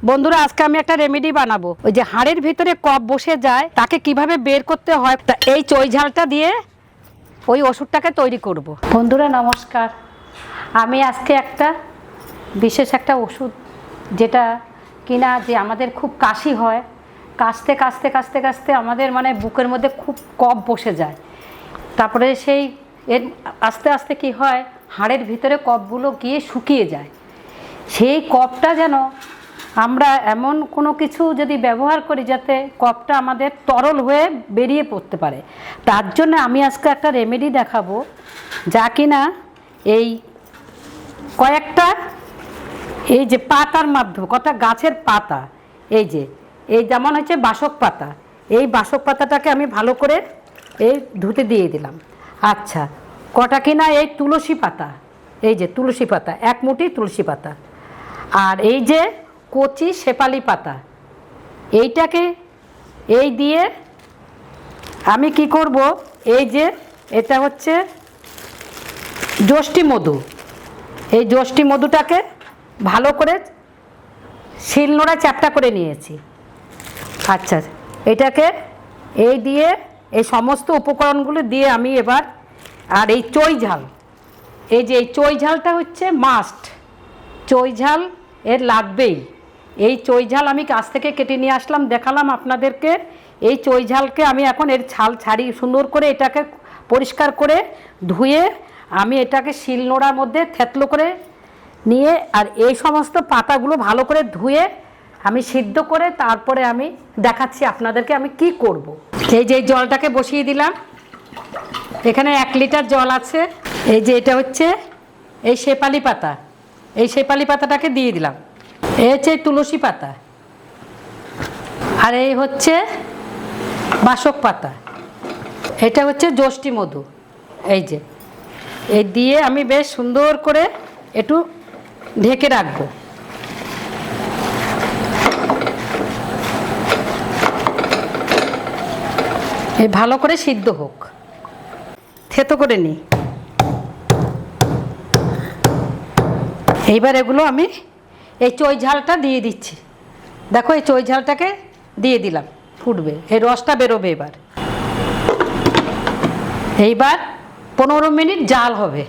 বন্ধুরা আজকে আমি একটা রেমেডি বানাবো। ওই যে হাড়ের ভিতরে কফ বসে যায় তাকে কিভাবে বের করতে হয়, তা এই চই ঝালটা দিয়ে ওই ওষুধটাকে তৈরি করব। বন্ধুরা নমস্কার, আমি আজকে একটা বিশেষ একটা ওষুধ যেটা কিনা যে আমাদের খুব কাশি হয়, কাশতে কাশতে কাশতে কাশতে আমাদের মানে বুকের মধ্যে খুব কফ বসে যায়। তারপরে সেই এর আস্তে আস্তে কি হয়, হাড়ের ভিতরে কফগুলো গিয়ে শুকিয়ে যায়। সেই কফটা যেন আমরা এমন কোনো কিছু যদি ব্যবহার করি যাতে কফটা আমাদের তরল হয়ে বেরিয়ে পড়তে পারে, তার জন্য আমি আজকে একটা রেমেডি দেখাবো যা কিনা এই কয়েকটা এই যে পাতার মাধ্যমে, কটা গাছের পাতা, এই যে এই যেমন হচ্ছে বাসক পাতা, এই বাসক পাতাটাকে আমি ভালো করে এই ধুতে দিয়ে দিলাম। আচ্ছা, কটা কিনা এই তুলসী পাতা, এই যে তুলসী পাতা, এক মুঠি তুলসী পাতা, আর এই যে কচি শেপালি পাতা, এইটাকে এই দিয়ে আমি কি করব, এই যে এটা হচ্ছে যষ্টি মধু, এই যষ্টি মধুটাকে ভালো করে শিলনোড়ায় চ্যাপ্টা করে নিয়েছি। আচ্ছা, এটাকে এই দিয়ে এই সমস্ত উপকরণগুলো দিয়ে আমি এবার, আর এই চই ঝাল, এই যে এই চই ঝালটা হচ্ছে মাস্ট, চই ঝাল এর লাগবেই। এই চই ঝাল আমি কাছ থেকে কেটে নিয়ে আসলাম, দেখালাম আপনাদেরকে। এই চই ঝালকে আমি এখন এর ছাল ছাড়িয়ে সুন্দর করে এটাকে পরিষ্কার করে ধুয়ে আমি এটাকে শিলনোড়ার মধ্যে থেতলো করে নিয়ে, আর এই সমস্ত পাতাগুলো ভালো করে ধুয়ে আমি সিদ্ধ করে তারপরে আমি দেখাচ্ছি আপনাদেরকে আমি কি করব। এই যে জলটাকে বসিয়ে দিলাম, এখানে 1 লিটার জল আছে। এই যে এটা হচ্ছে এই শেপালি পাতা, এই শেপালি পাতাটাকে দিয়ে দিলাম। এই হচ্ছে তুলসী পাতা, আর এই হচ্ছে বাসক পাতা, এটা হচ্ছে যষ্টি মধু। এই যে এই দিয়ে আমি বেশ সুন্দর করে একটু ঢেকে রাখবো। এই ভালো করে সিদ্ধ হোক, থেতো করে নিই। এইবার এগুলো আমি এই চই ঝালটা দিয়ে দিচ্ছি। দেখো এই চই ঝালটাকে দিয়ে দিলাম, ফুটবে, এই রসটা বেরোবে। এইবার 15 মিনিট জাল হবে।